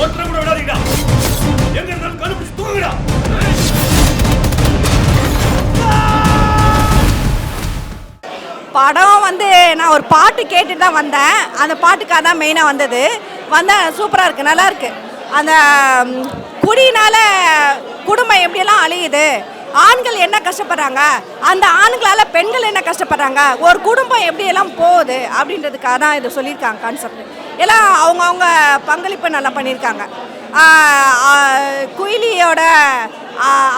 ஒருத்தர கூட விடாதீங்கடா. எங்க இருந்தாலும் கண்டுபிடிச்சு தூங்குடா. படம் வந்து நான் ஒரு பாட்டு கேட்டுட்டு தான் வந்தேன். அந்த பாட்டுக்காக தான் மெயினாக வந்தது. வந்தால் சூப்பராக இருக்குது, நல்லா இருக்குது. அந்த குடியினால் குடும்பம் எப்படியெல்லாம் அழியுது, ஆண்கள் என்ன கஷ்டப்படுறாங்க, அந்த ஆண்களால் பெண்கள் என்ன கஷ்டப்படுறாங்க, ஒரு குடும்பம் எப்படியெல்லாம் போகுது அப்படின்றதுக்காக தான் இது சொல்லியிருக்காங்க கான்செப்ட். எல்லாம் அவங்கவுங்க பங்களிப்பு நல்லா பண்ணியிருக்காங்க. குயிலியோட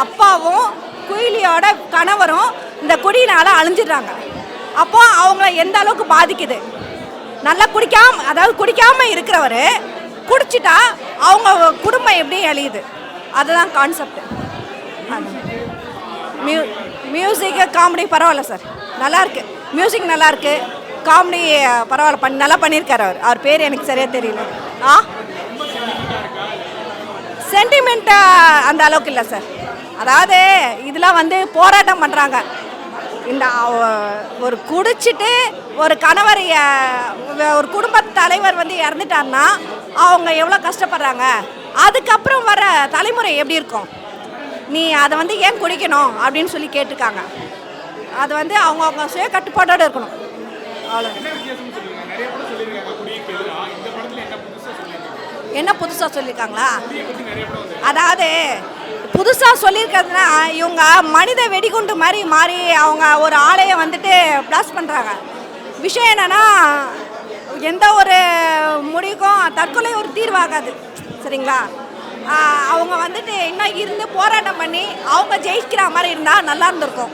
அப்பாவும் குயிலியோட கணவரும் இந்த குடியினால் அழிஞ்சிடுறாங்க. அப்போ அவங்கள எந்த அளவுக்கு பாதிக்குது. நல்லா குடிக்காமல் இருக்கிறவர் குடிச்சிட்டா அவங்க குடும்பம் எப்படி அழியுது, அதுதான் கான்செப்ட். மியூசிக்கு காமெடி பரவாயில்ல சார், நல்லாயிருக்கு. மியூசிக் நல்லாயிருக்கு, காமெடி பரவாயில்ல, நல்லா பண்ணியிருக்காரு. அவர் பேர் எனக்கு சரியாக தெரியல. சென்டிமெண்ட்டாக அந்த அளவுக்கு இல்லை சார். அதாவது இதெல்லாம் வந்து போராட்டம் பண்ணுறாங்க. இந்த ஒரு குடிச்சிட்டு ஒரு கணவர், ஒரு குடும்ப தலைவர் வந்து இறந்துட்டாருன்னா அவங்க எவ்வளோ கஷ்டப்படுறாங்க, அதுக்கப்புறம் வர தலைமுறை எப்படி இருக்கும், நீ அதை வந்து ஏன் குடிக்கணும் அப்படின்னு சொல்லி கேட்டிருக்காங்க. அது வந்து அவங்க சுய கட்டுப்பாட்டோடு இருக்கணும். அவ்வளோ. என்ன புதுசாக சொல்லியிருக்காங்களா? அதாவது புதுசாக சொல்லியிருக்கிறதுனா இவங்க மனித வெடிகுண்டு மாதிரி மாறி அவங்க ஒரு ஆளையை வந்துட்டு பிளாஸ்ட் பண்ணுறாங்க. விஷயம் என்னென்னா, எந்த ஒரு முடிவுக்கும் தற்கொலை ஒரு தீர்வாகாது, சரிங்களா? அவங்க வந்துட்டு இன்னும் இருந்து போராட்டம் பண்ணி அவங்க ஜெயிக்கிற மாதிரி இருந்தால் நல்லா இருந்திருக்கும்.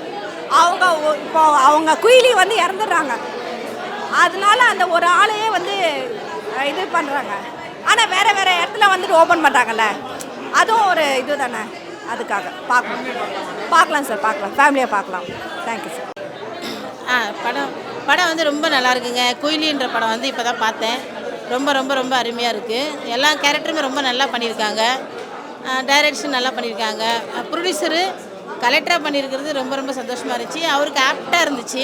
இப்போ அவங்க குயிலி வந்து இறந்துடுறாங்க, அதனால அந்த ஒரு ஆளையே வந்து இது பண்ணுறாங்க. ஆனால் வேறு இடத்துல வந்துட்டு ஓப்பன் பண்ணுறாங்கல்ல, அதுவும் ஒரு இது தானே. அதுக்காக பார்க்கலாம் சார், பார்க்கலாம், ஃபேமிலியாக பார்க்கலாம். Thank you sir. படம் வந்து ரொம்ப நல்லா இருக்குங்க. குயிலின்ற படம் வந்து இப்போ தான் பார்த்தேன். ரொம்ப ரொம்ப ரொம்ப அருமையாக இருக்குது. எல்லா கேரக்டருமே ரொம்ப நல்லா பண்ணியிருக்காங்க. டைரக்ஷன் நல்லா பண்ணியிருக்காங்க. ப்ரொடியூசரு கலெக்டராக பண்ணியிருக்கிறது ரொம்ப ரொம்ப சந்தோஷமாக இருந்துச்சு. அவருக்கு ஆப்டாக இருந்துச்சு,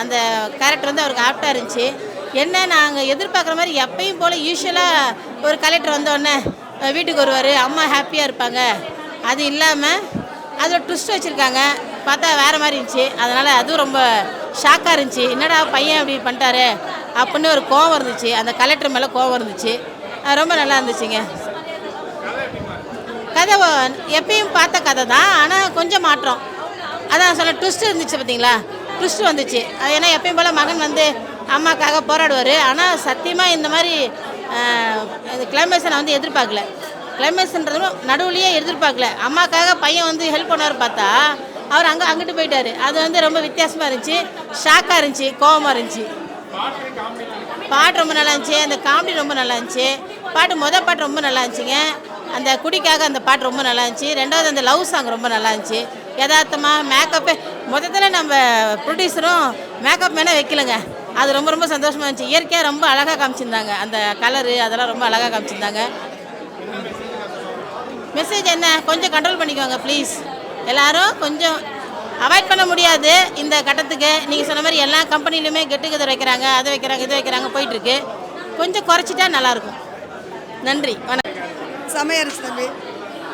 அந்த கேரக்டர் வந்து அவருக்கு ஆப்டாக இருந்துச்சு. என்ன நாங்கள் எதிர்பார்க்குற மாதிரி எப்பயும் போல் யூஸ்வலாக ஒரு கலெக்டர் வந்தோடனே வீட்டுக்கு வருவார், அம்மா ஹாப்பியாக இருப்பாங்க, அது இல்லாமல் அதில் ட்விஸ்ட் வச்சுருக்காங்க. பார்த்தா வேறு மாதிரி இருந்துச்சு. அதனால் அதுவும் ரொம்ப ஷாக்காக இருந்துச்சு. என்னடா பையன் அப்படி பண்ணிட்டாரு அப்படின்னு ஒரு கோவம் இருந்துச்சு, அந்த கலெக்டர் மேலே கோவம் இருந்துச்சு. ரொம்ப நல்லா இருந்துச்சுங்க. கதை எப்பயும் பார்த்த கதை தான், ஆனால் கொஞ்சம் மாற்றம். அதான் சொல்ல ட்விஸ்ட் இருந்துச்சு, பார்த்தீங்களா? ட்விஸ்ட் வந்துச்சு. ஏன்னா எப்பயும் போல் மகன் வந்து அம்மாக்காக போராடுவார். ஆனால் சத்தியமாக இந்த மாதிரி கிளைமேக்ஸை நான் வந்து எதிர்பார்க்கல. கிளைமேக்ஸ்ன்றதும் நடுவுலையே எதிர்பார்க்கல. அம்மாக்காக பையன் வந்து ஹெல்ப் பண்ணுவார், பார்த்தா அவர் அங்கிட்டு போயிட்டார். அது வந்து ரொம்ப வித்தியாசமாக இருந்துச்சு, ஷாக்காக இருந்துச்சு, கோவமாக இருந்துச்சு. பாட்டு ரொம்ப நல்லா இருந்துச்சு, அந்த காமெடி ரொம்ப நல்லா இருந்துச்சு. பாட்டு ரொம்ப நல்லா இருந்துச்சுங்க. அந்த குடிக்காக அந்த பாட்டு ரொம்ப நல்லா இருந்துச்சு. ரெண்டாவது அந்த லவ் சாங் ரொம்ப நல்லா இருந்துச்சு. யதார்த்தமாக மேக்கப்பு மொத்தத்தில் நம்ம ப்ரொடியூசரும் மேக்கப் மேலே வைக்கலைங்க. அது ரொம்ப ரொம்ப சந்தோஷமாக இருந்துச்சு. இயற்கையாக ரொம்ப அழகாக காமிச்சிருந்தாங்க. அந்த கலரு அதெல்லாம் ரொம்ப அழகாக காமிச்சிருந்தாங்க. மெசேஜ் என்ன, கொஞ்சம் கண்ட்ரோல் பண்ணிக்கோங்க ப்ளீஸ். எல்லோரும் கொஞ்சம் அவாய்ட் பண்ண முடியாது இந்த கட்டத்துக்கு. நீங்கள் சொன்ன மாதிரி எல்லா கம்பெனிலையுமே கெட் டுகெதர் வைக்கிறாங்க, அதை வைக்கிறாங்க, இது வைக்கிறாங்க, போயிட்டுருக்கு. கொஞ்சம் குறைச்சிட்டா நல்லாயிருக்கும். நன்றி, வணக்கம். சமையரிச்சு தம்பி.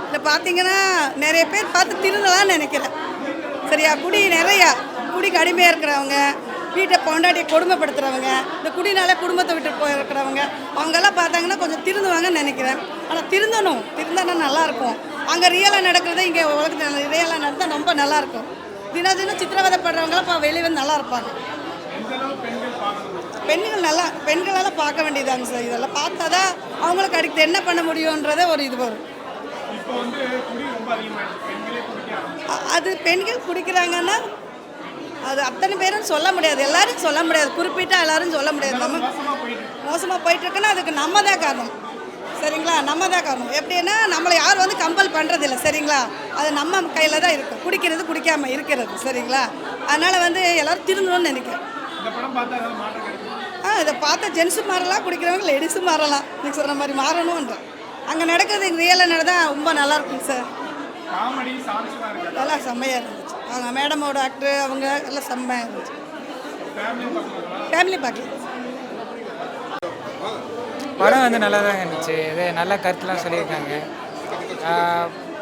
இல்லை பார்த்தீங்கன்னா நிறைய பேர் பார்த்து திருந்தலான்னு நினைக்கிறேன், சரியா? குடிக்கு அடிமையாக இருக்கிறவங்க, வீட்டை பொண்டாட்டியை கொடுமைப்படுத்துகிறவங்க, இந்த குடினால குடும்பத்தை விட்டு போயிருக்கிறவங்க, அவங்கெல்லாம் பார்த்தாங்கன்னா கொஞ்சம் திருந்துவாங்கன்னு நினைக்கிறேன். ஆனால் திருந்தனா நல்லாயிருக்கும். அங்கே ரியலாக நடக்கிறது இங்கே உலகத்தில் ரியலாக நடந்தால் ரொம்ப நல்லாயிருக்கும். தினம் சித்திரவதைப்படுறவங்களாம் இப்போ வெளியே வந்து நல்லா இருப்பாங்க. பெண்களால் பார்க்க வேண்டியதாங்க சார். இதெல்லாம் பார்த்தா தான் அவங்களுக்கு அடுத்து என்ன பண்ண முடியுன்றதே ஒரு இது வரும். அது பெண்கள் குடிக்கிறாங்கன்னா அது அத்தனை பேரும் சொல்ல முடியாது, எல்லாரும் சொல்ல முடியாது, குறிப்பிட்டா எல்லாரும் சொல்ல முடியாது. நம்ம மோசமாக போயிட்டுருக்குன்னா அதுக்கு நம்ம தான் காரணம், சரிங்களா? நம்ம தான் காரணம். எப்படின்னா நம்மளை யாரும் வந்து கம்பல் பண்ணுறதில்ல, சரிங்களா? அது நம்ம கையில் தான் இருக்கும், குடிக்கிறது குடிக்காமல் இருக்கிறது, சரிங்களா? அதனால் வந்து எல்லோரும் திருந்தணும்னு நினைக்கிறேன். இதை பார்த்தா ஜென்ஸும் மாறலாம், குடிக்கிறவங்க லேடிஸும் மாறலாம். நீங்கள் சொல்கிற மாதிரி மாறணுன்ற அங்கே நடக்கிறது ரியலாக நடந்தால் ரொம்ப நல்லாயிருக்குங்க சார். நல்லா செம்மையாக இருந்துச்சு. அவங்க மேடமோட ஆக்டர் அவங்க எல்லாம் செம்மையாக இருந்துச்சு. ஃபேமிலி பார்க்கலாம். படம் வந்து நல்லா தான் இருந்துச்சு. இது நல்ல கருத்துலாம் சொல்லியிருக்காங்க.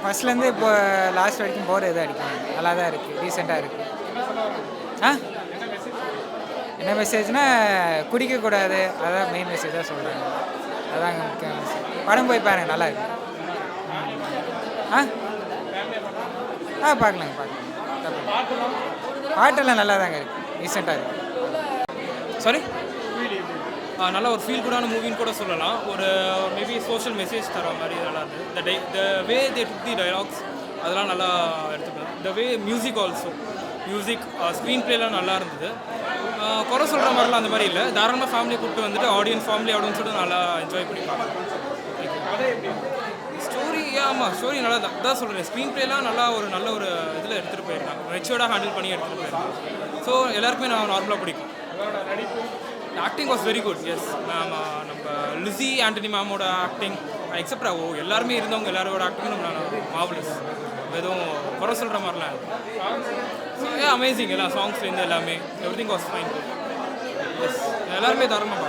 ஃபஸ்ட்லேருந்து இப்போ லாஸ்ட் வரைக்கும் போர் எதுவும் அடிக்காங்க. நல்லா தான் இருக்குது, ரீசெண்டாக இருக்குது. என்ன மெசேஜ்னா குடிக்கக்கூடாது, அதான் மெயின் மெசேஜாக சொல்கிறாங்க. அதாங்க முக்கிய மெசேஜ். படம் போய் பாருங்கள், நல்லா இருக்கு. பார்க்கலாங்க. பாட்டெல்லாம் நல்லா தாங்க இருக்குது, ரீசெண்டாக இருக்குது. சாரி, நல்ல ஒரு ஃபீல் குடான மூவின்னு கூட சொல்லலாம். ஒரு மேபி சோஷியல் மெசேஜ் தர மாதிரி நல்லா இருந்தது. த வே தே டுக் தி டயலாக்ஸ் அதெல்லாம் நல்லா எடுத்துக்கலாம். த வே மியூசிக் ஆல்சோ, மியூசிக் ஸ்க்ரீன் ப்ளேலாம் நல்லா இருந்தது. குறை சொல்கிற மாதிரிலாம் அந்த மாதிரி இல்லை. தாராளமாக ஃபேமிலியை கூப்பிட்டு வந்துட்டு ஃபேமிலி ஆடியன்ஸோட நல்லா என்ஜாய் பண்ணி பார்க்கலாம். ஸ்டோரி ஸ்டோரி நல்லா தான் சொல்கிறேன். ஸ்க்ரீன் ப்ளேலாம் நல்ல ஒரு இதில் எடுத்துகிட்டு போயிருக்காங்க. மெச்சூர்டாக ஹேண்டில் பண்ணி எடுத்துகிட்டு போயிருக்காங்க. ஸோ எல்லாருக்குமே நான் நார்மலாக பிடிக்கும். Acting was very good. Yes, நம்ம லிஸி ஆண்டனி மேமோட ஆக்டிங் எக்ஸப்டா எல்லாருமே இருந்தவங்க எல்லாரோட ஆக்டிங்கும் மார்வலஸ். எதுவும் குறை சொல்கிற மாதிரிலாம் அமேசிங். எல்லாம் சாங்ஸ்லேருந்து எல்லாமே எவ்ரிதிங் வாஸ் ஃபைன். எஸ், எல்லாருமே தாராளமாக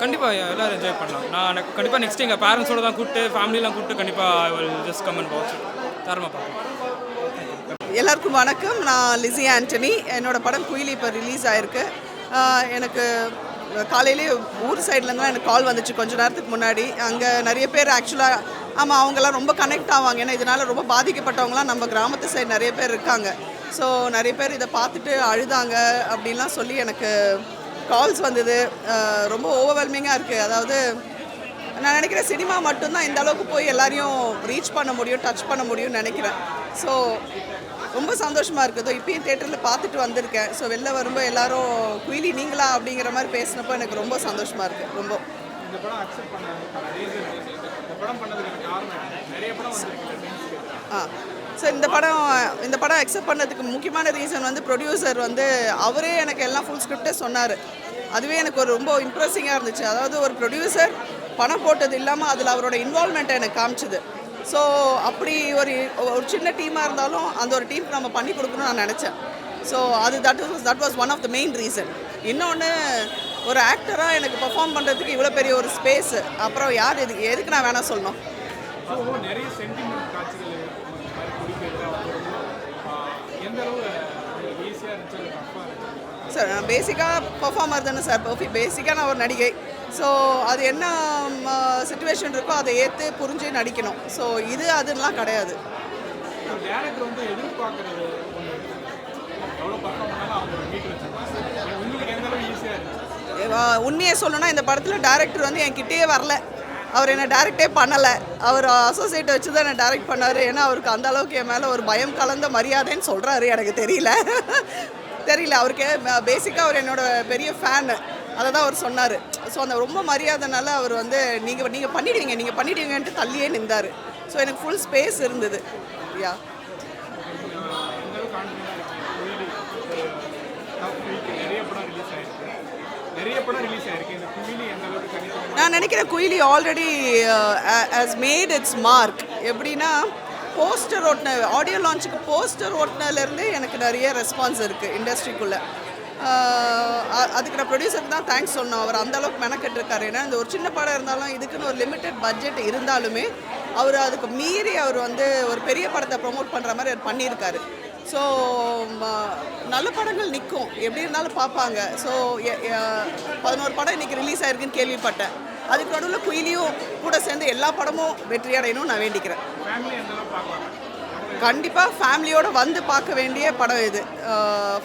கண்டிப்பாக எல்லோரும் என்ஜாய் பண்ணலாம். நான் கண்டிப்பாக நெக்ஸ்ட் எங்கள் பேரண்ட்ஸோடு தான் கூப்பிட்டு ஃபேமிலியெலாம் கூப்பிட்டு கண்டிப்பாக I will just come and watch. தாராளமாக பார்க்கலாம். எல்லாருக்கும் வணக்கம். நான் லிஸி ஆண்டனி. என்னோடய படம் குயிலி இப்போ ரிலீஸ் ஆகிருக்கு. எனக்கு காலையிலே ஊர் சைட்லேருந்து எனக்கு கால் வந்துச்சு கொஞ்சம் நேரத்துக்கு முன்னாடி. அங்கே நிறைய பேர் ஆக்சுவலாக அவங்கெல்லாம் ரொம்ப கனெக்ட் ஆவாங்க. ஏன்னா இதனால் ரொம்ப பாதிக்கப்பட்டவங்களாம் நம்ம கிராமத்து சைடு நிறைய பேர் இருக்காங்க. ஸோ நிறைய பேர் இதை பார்த்துட்டு அழுதாங்க அப்படின்லாம் சொல்லி எனக்கு கால்ஸ் வந்தது. ரொம்ப ஓவர்வெல்மிங்காக இருக்குது. அதாவது நான் நினைக்கிறேன் சினிமா மட்டும்தான் இந்த அளவுக்கு போய் எல்லாரையும் ரீச் பண்ண முடியும், டச் பண்ண முடியும்னு நினைக்கிறேன். ஸோ ரொம்ப சந்தோஷமாக இருக்குது. இப்போயும் தேட்டரில் பார்த்துட்டு வந்திருக்கேன். ஸோ வெளில வரும்போது எல்லோரும் குயிலி நீங்களா அப்படிங்கிற மாதிரி பேசினப்போ எனக்கு ரொம்ப சந்தோஷமாக இருக்குது. ரொம்ப ஸோ இந்த படம் அக்செப்ட் பண்ணதுக்கு முக்கியமான ரீசன் வந்து ப்ரொடியூசர் வந்து அவரே எனக்கு எல்லாம் ஃபுல் ஸ்கிரிப்டே சொன்னார். அதுவே எனக்கு ஒரு ரொம்ப இம்ப்ரெஸிங்காக இருந்துச்சு. அதாவது ஒரு ப்ரொடியூசர் பணம் போட்டது இல்லாமல் அதில் அவரோட இன்வால்மெண்ட்டை எனக்கு காமிச்சுது. ஸோ அப்படி ஒரு சின்ன டீமாக இருந்தாலும் அந்த ஒரு டீமுக்கு நம்ம பண்ணி கொடுக்கணும்னு நான் நினச்சேன். So that was one of the main reason. இன்னொன்று, ஒரு ஆக்டராக எனக்கு பெர்ஃபார்ம் பண்ணுறதுக்கு இவ்வளோ பெரிய ஒரு ஸ்பேஸு, அப்புறம் யார் எதுக்கு நான் வேணால் சொல்லணும். நிறைய சென்டிமெண்ட் காட்சிகள் ஈஸியாக இருந்துச்சு. சார் நான் பேசிக்காக பெர்ஃபார்மர் தானே சார். பேசிக்காக நான் ஒரு நடிகை. ஸோ அது என்ன சிச்சுவேஷன் இருக்கோ அதை ஏற்று புரிஞ்சு நடிக்கணும். ஸோ அதெல்லாம் கிடையாது. டேரக்டர் வந்து எதிர்பார்க்குறது எவ்வளோ பர்ஃபார்ம் பண்ணாலும் அவங்க வீட்டு வச்சுருப்பாங்க. உங்களுக்கு எந்த அளவுக்கு ஈஸியாக இருந்துச்சு? உண்மையை சொல்லணும்னா இந்த படத்தில் டேரக்டர் வந்து என்கிட்டயே வரல. அவர் என்னை டேரக்டே பண்ணலை. அவர் அசோசியேட் வச்சு தான் என்னை டேரக்ட் பண்ணார். ஏன்னா அவருக்கு அந்த அளவுக்கு என் மேலே ஒரு பயம் கலந்த மரியாதைன்னு சொல்கிறாரு. எனக்கு தெரியல அவருக்கு பேசிக்காக அவர் என்னோட பெரிய ஃபேனு. அதை தான் அவர் சொன்னார். ஸோ அந்த ரொம்ப மரியாதைனால அவர் வந்து நீங்கள் பண்ணிடுவீங்கன்ட்டு தள்ளியே நின்றார். ஸோ எனக்கு ஃபுல் ஸ்பேஸ் இருந்தது. யா நான் நினைக்கிறேன் Kuyili already has made it's mark. எப்படின்னா போஸ்டர் ஓட்டின ஆடியோ லான்ச்சுக்கு போஸ்டர் ஓட்டினதுலேருந்து எனக்கு நிறைய ரெஸ்பான்ஸ் இருக்குது இண்டஸ்ட்ரிக்குள்ளே. அதுக்கு நான் ப்ரொடியூசருக்கு தான் தேங்க்ஸ் சொன்னோம். அவர் அந்தளவுக்கு மெனக்கெட்டுருக்காரு. ஏன்னா இந்த ஒரு சின்ன படம் இருந்தாலும் இதுக்குன்னு ஒரு லிமிட்டட் பட்ஜெட் இருந்தாலுமே அவர் அதுக்கு மீறி அவர் வந்து ஒரு பெரிய படத்தை ப்ரொமோட் பண்ணுற மாதிரி அவர் பண்ணியிருக்காரு. ஸோ நல்ல படங்கள் நிற்கும், எப்படி இருந்தாலும் பார்ப்பாங்க. ஸோ 11 படம் இன்றைக்கி ரிலீஸ் ஆகிருக்குன்னு கேள்விப்பட்டேன். அதுக்கு நடுவில் குயிலியும் கூட சேர்ந்து எல்லா படமும் வெற்றி அடையணும்னு நான் வேண்டிக்கிறேன். கண்டிப்பாக ஃபேமிலியோடு வந்து பார்க்க வேண்டிய படம் இது.